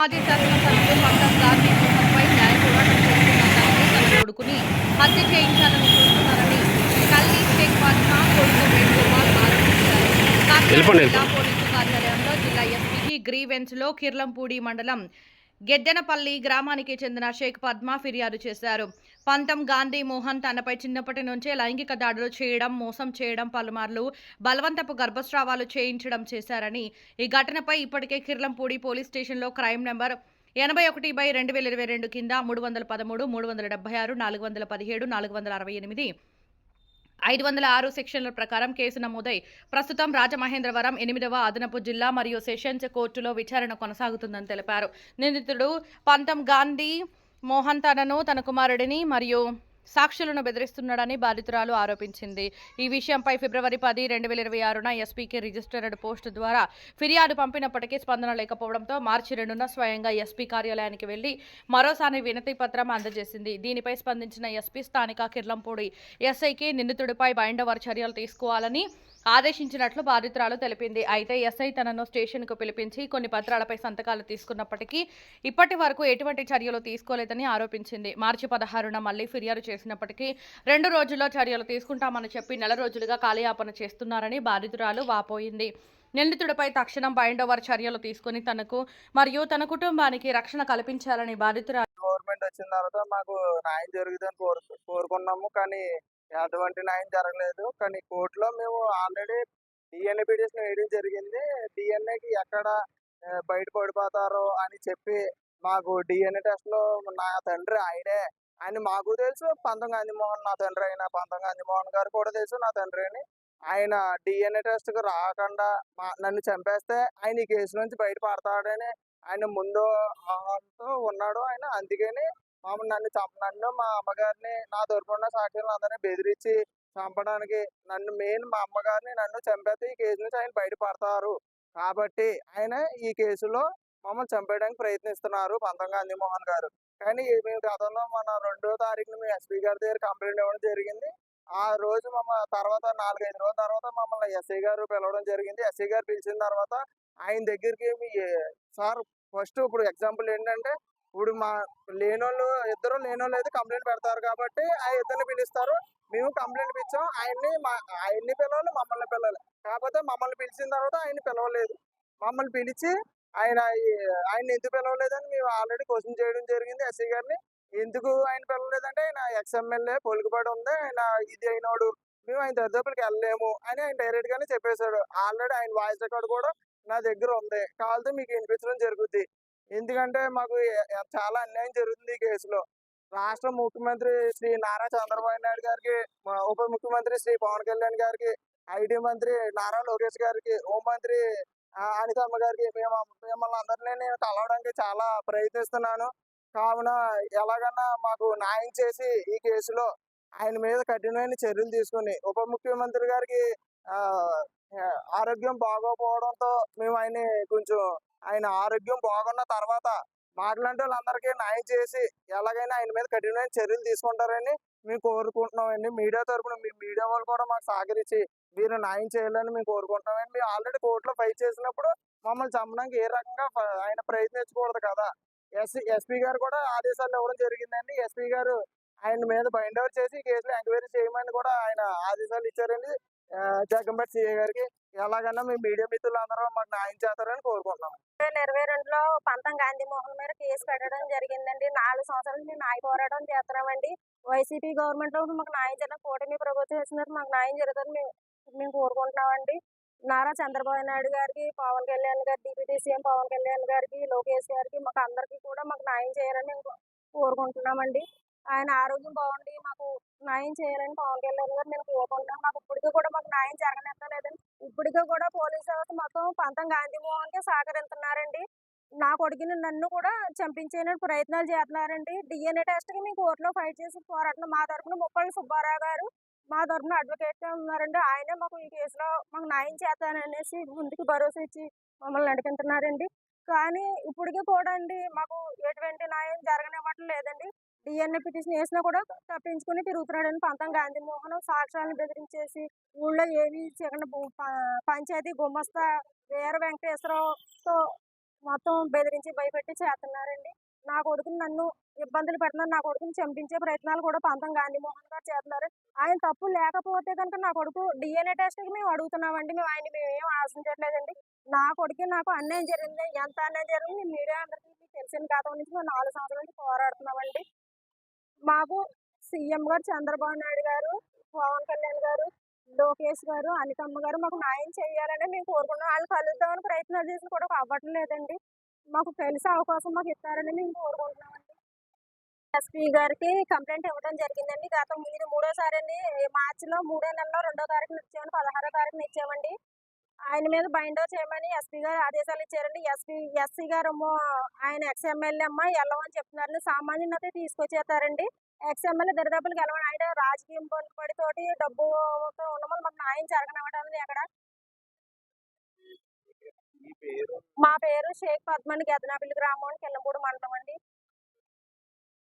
మాజీ శాసనసభ్యులు పంతం గాంధీ మోహన్పై న్యాయ పోరాటం చేస్తున్న తండ్రి తన కొడుకుని హత్య చేయించాలని చూస్తున్నారని కల్లి షేక్ ఫాతిమా కొడుకు వేణుగోపాల్ ఆరోపించారు. కాకినాడ జిల్లా పోలీసు కార్యాలయంలో జిల్లా ఎస్పీకి గ్రీవెన్స్ లో కిర్లంపూడి మండలం గెద్దెనపల్లి గ్రామానికి చెందిన షేక్ పద్మ ఫిర్యాదు చేశారు. పంతం గాంధీ మోహన్ తనపై చిన్నప్పటి నుంచే లైంగిక దాడులు చేయడం, మోసం చేయడం, పలుమార్లు బలవంతపు గర్భస్రావాలు చేయించడం చేశారని, ఈ ఘటనపై ఇప్పటికే కిర్లంపూడి పోలీస్ స్టేషన్లో క్రైమ్ నెంబర్ 81/2022 కింద 313, 376, 417, 468, 506 సెక్షన్ల ప్రకారం కేసు నమోదై ప్రస్తుతం రాజమహేంద్రవరం 8వ అదనపు జిల్లా మరియు సెషన్స్ కోర్టులో విచారణ కొనసాగుతుందని తెలిపారు. నిందితుడు పంతం గాంధీ మోహన్ తన కుమారుడిని మరియు సాక్షులను బెదిరిస్తున్నాడని బాధితురాలు ఆరోపించింది. ఈ విషయంపై ఫిబ్రవరి 10, 2026న ఎస్పీకి రిజిస్టర్డ్ పోస్ట్ ద్వారా ఫిర్యాదు పంపినప్పటికీ స్పందన లేకపోవడంతో మార్చి 2న స్వయంగా ఎస్పీ కార్యాలయానికి వెళ్లి మరోసారి వినతి పత్రం అందజేసింది. దీనిపై స్పందించిన ఎస్పీ స్థానిక కిర్లంపూడి ఎస్ఐకి నిందితుడిపై బైండవర్ చర్యలు తీసుకోవాలని ఆదేశించినట్లు బాధితురాలు తెలిపింది. అయితే ఎస్ఐ తనను స్టేషన్కు పిలిపించి కొన్ని పత్రాలపై సంతకాలు తీసుకున్నప్పటికీ ఇప్పటి వరకు ఎటువంటి చర్యలు తీసుకోలేదని ఆరోపించింది. మార్చి 16న మళ్లీ ఫిర్యాదు చేసినప్పటికీ 2 రోజుల్లో చర్యలు తీసుకుంటామని చెప్పి నెల రోజులుగా కాలయాపన చేస్తున్నారని బాధితురాలు వాపోయింది. నిందితుడిపై తక్షణం బైండోవర్ చర్యలు తీసుకుని తనకు మరియు తన కుటుంబానికి రక్షణ కల్పించాలని బాధితురాలు గవర్నమెంట్ వచ్చిన తర్వాత మాకు న్యాయం జరుగుతుందని కోరుకున్నాము. కానీ ఎటువంటి న్యాయం జరగలేదు. కానీ కోర్టులో మేము ఆల్రెడీ డిఎన్ఏ పిటిషన్ వేయడం జరిగింది. డిఎన్ఏకి ఎక్కడ బయట పడిపోతారో అని చెప్పి మాకు డిఎన్ఏ టెస్ట్లో నా తండ్రి ఆయనే అని మాకు తెలుసు. పంతం గాంధీ మోహన్ నా తండ్రి అయిన పంతం గాంధీ మోహన్ గారు కూడా తెలుసు నా తండ్రి అని. ఆయన డిఎన్ఏ టెస్ట్కి రాకుండా నన్ను చంపేస్తే ఆయన ఈ కేసు నుంచి బయటపడతాడని ఆయన ముందు ఆహారంతో ఉన్నాడు ఆయన. అందుకని నన్ను మా అమ్మగారిని నా తరపున సాక్షులను అందరినీ బెదిరించి చంపడానికి మెయిన్ మా అమ్మగారిని నన్ను చంపేస్తే ఈ కేసు నుంచి ఆయన బయటపడతారు కాబట్టి ఆయన ఈ కేసులో మమ్మల్ని చంపేయడానికి ప్రయత్నిస్తున్నారు పంతం గాంధీ మోహన్ గారు. కానీ మేము గతంలో మన 2వ తారీఖున మేము ఎస్పీ గారి దగ్గర కంప్లైంట్ ఇవ్వడం జరిగింది. ఆ రోజు తర్వాత 4-5 రోజుల తర్వాత మమ్మల్ని ఎస్ఐ గారు పిలవడం జరిగింది. ఎస్ఐ గారు పిలిచిన తర్వాత ఆయన దగ్గరికి సార్ ఫస్ట్ ఇప్పుడు ఎగ్జాంపుల్ ఏంటంటే ఇప్పుడు మా ఇద్దరు లేనోళ్ళు అయితే కంప్లైంట్ పెడతారు కాబట్టి ఆ ఇద్దరిని పిలుస్తారు. మేము కంప్లైంట్ ఇచ్చాం. ఆయన్ని పిలవాలి, మమ్మల్ని పిలవాలి. కాకపోతే మమ్మల్ని పిలిచిన తర్వాత ఆయన్ని పిలవలేదు. మమ్మల్ని పిలిచి ఆయన ఎందుకు పిలవలేదని మేము ఆల్రెడీ క్వశ్చన్ చేయడం జరిగింది ఎస్ఐ గారిని. ఎందుకు ఆయన పిలవలేదంటే ఆయన ఎక్స్ఎమ్మెల్యే పొలుగుబడి ఉంది, ఆయన ఇది అయినోడు, మేము ఆయన దరిదాపులకి వెళ్ళలేము అని ఆయన డైరెక్ట్ గానే చెప్పేశాడు. ఆల్రెడీ ఆయన వాయిస్ రికార్డ్ కూడా నా దగ్గర ఉంది. కావాలంటే మీకు వినిపించడం జరుగుద్ది. ఎందుకంటే మాకు చాలా అన్యాయం జరుగుతుంది ఈ కేసులో. రాష్ట్ర ముఖ్యమంత్రి శ్రీ నారా చంద్రబాబు నాయుడు గారికి, ఉప ముఖ్యమంత్రి శ్రీ పవన్ కళ్యాణ్ గారికి, ఐటీ మంత్రి నారా లోకేష్ గారికి, హోంమంత్రి అనితమ్మ గారికి మిమ్మల్ని అందరినీ నేను కలవడానికి చాలా ప్రయత్నిస్తున్నాను. కావున ఎలాగన్నా మాకు న్యాయం చేసి ఈ కేసులో ఆయన మీద కఠినమైన చర్యలు తీసుకుని, ఉప ముఖ్యమంత్రి గారికి ఆరోగ్యం బాగోకపోవడంతో మేము ఆయన ఆరోగ్యం బాగున్న తర్వాత మాట్లాడే వాళ్ళందరికీ న్యాయం చేసి ఎలాగైనా ఆయన మీద కఠినమైన చర్యలు తీసుకుంటారని మేము కోరుకుంటున్నామండి. మీడియా తరపున మీడియా వాళ్ళు కూడా మాకు సహకరించి మీరు న్యాయం చేయాలని మేము కోరుకుంటున్నామండి. మేము ఆల్రెడీ కోర్టులో ఫైట్ చేసినప్పుడు మమ్మల్ని చంపడానికి ఏ రకంగా ఆయన ప్రయత్నించకూడదు కదా. ఎస్పీ గారు కూడా ఆదేశాలు ఇవ్వడం జరిగిందండి. ఎస్పీ గారు ఆయన మీద బైండ్ ఓవర్ చేసి కేసులో ఎంక్వైరీ చేయమని కూడా ఆయన ఆదేశాలు ఇచ్చారండి జగ్గంపేట సిఐ గారికి. ఎలాగన్నా మీ మీడియా మిత్రులందరూ మాకు న్యాయం చేస్తారని కోరుకుంటున్నాం. 2022లో పంతం గాంధీ మోహన్ మీద కేసు పెట్టడం జరిగిందండి. 4 సంవత్సరాలు మేము న్యాయ పోరాటం చేస్తున్నామండి. వైసీపీ గవర్నమెంట్ లో మాకు న్యాయం చేయడం, కూటమి ప్రభుత్వం చేస్తున్నారు, మాకు న్యాయం జరుగుతుంది మేము కోరుకుంటున్నామండి. నారా చంద్రబాబు నాయుడు గారికి, పవన్ కళ్యాణ్ గారి, డిప్యూటీ సీఎం పవన్ కళ్యాణ్ గారికి, లోకేష్ గారికి మాకు అందరికీ కూడా మాకు న్యాయం చేయాలని మేము కోరుకుంటున్నామండి. ఆయన ఆరోగ్యం బాగుండి మాకు న్యాయం చేయాలని పవన్ కళ్యాణ్ గారు నేను కోరుకుంటున్నాను. మాకు ఇప్పటికీ కూడా మాకు న్యాయం జరగనెత్తలేదండి. ఇప్పటికీ కూడా పోలీసు వ్యవస్థ మొత్తం పంతం గాంధీ మోహన్ కి సహకరిస్తున్నారండి. నా కొడుకుని నన్ను కూడా చంపించేందుకు ప్రయత్నాలు చేస్తున్నారండి. డిఎన్ఏ టెస్ట్ కి మేము కోర్టులో ఫైట్ చేసి పోరాడుతున్నాం. మా తరఫున ముప్పల్లి సుబ్బారావు గారు మా తరఫున అడ్వకేట్ గా ఉన్నారండి. ఆయనే మాకు ఈ కేసులో మాకు న్యాయం చేస్తాననేసి ముందుకు భరోసా ఇచ్చి మమ్మల్ని నడిపిస్తున్నారండి. కానీ ఇప్పటికీ కూడా అండి మాకు ఎటువంటి న్యాయం జరగనివ్వటం లేదండి. డిఎన్ఏ పిటిషన్ వేసినా కూడా తప్పించుకుని తిరుగుతున్నాడని పంతం గాంధీ మోహన్ సాక్ష్యాలను బెదిరించేసి ఊళ్ళో ఏమీ చేయకుండా పంచాయతీ గుమస్తా వీర వెంకటేశ్వరరావుతో మొత్తం బెదిరించి భయపెట్టి చేస్తున్నారండి. నా కొడుకుని నన్ను ఇబ్బందులు పెడుతున్నారు. నా కొడుకుని చంపించే ప్రయత్నాలు కూడా పంతం గాంధీమోహన్ గారు చేస్తున్నారు. ఆయన తప్పు లేకపోతే కనుక నా కొడుకు DNA టెస్ట్‌కి మేము అడుగుతున్నామండి. మేమేం ఆశించట్లేదండి. నా కొడుక్కి నాకు అన్యాయం జరిగింది. ఎంత అన్యాయం జరిగింది మీడియా అందరికీ మీకు తెలిసిన కాలం నుంచి మేము 4 సంవత్సరాల నుంచి పోరాడుతున్నామండి. మాకు సీఎం గారు చంద్రబాబు నాయుడు గారు, పవన్ కళ్యాణ్ గారు, లోకేష్ గారు, అనితమ్మ గారు మాకు న్యాయం చేయాలని మేము కోరుకుంటున్నాం. ఆళ్ళు కలుద్దామని ప్రయత్నాలు చేసినా కూడా అవ్వట్లేదండి. మాకు కలిసే అవకాశం మాకు ఇస్తారని మేము కోరుకుంటున్నామండి. ఎస్పీ గారికి కంప్లైంట్ ఇవ్వడం జరిగిందండి. ఇది మూడోసారి అండి. మార్చిలో 3వ నెలలో 2వ తారీఖున ఇచ్చామని 16వ తారీఖున ఇచ్చామండి. ఆయన మీద బైండ్ ఓవర్ చేయమని ఎస్పీ గారు ఆదేశాలు ఇచ్చారండి. ఎస్సీ గారేమో ఆయన ఎక్స్ ఎమ్మెల్యే అమ్మ వెళ్ళమని చెప్తున్నారండి. సామాన్యునైతే తీసుకొచ్చేస్తారండి. ఎక్స్ ఎమ్మెల్యే దరిదాపులకు వెళ్ళమని ఆయన రాజకీయం పడితోటి డబ్బుతో ఉన్నమని మాకు న్యాయం జరగనివ్వడండి అక్కడ. మీ పేరు మా పేరు షేక్ పద్మని, గెదనాపల్లి గ్రామం, కిల్లమూడి మండలం అండి.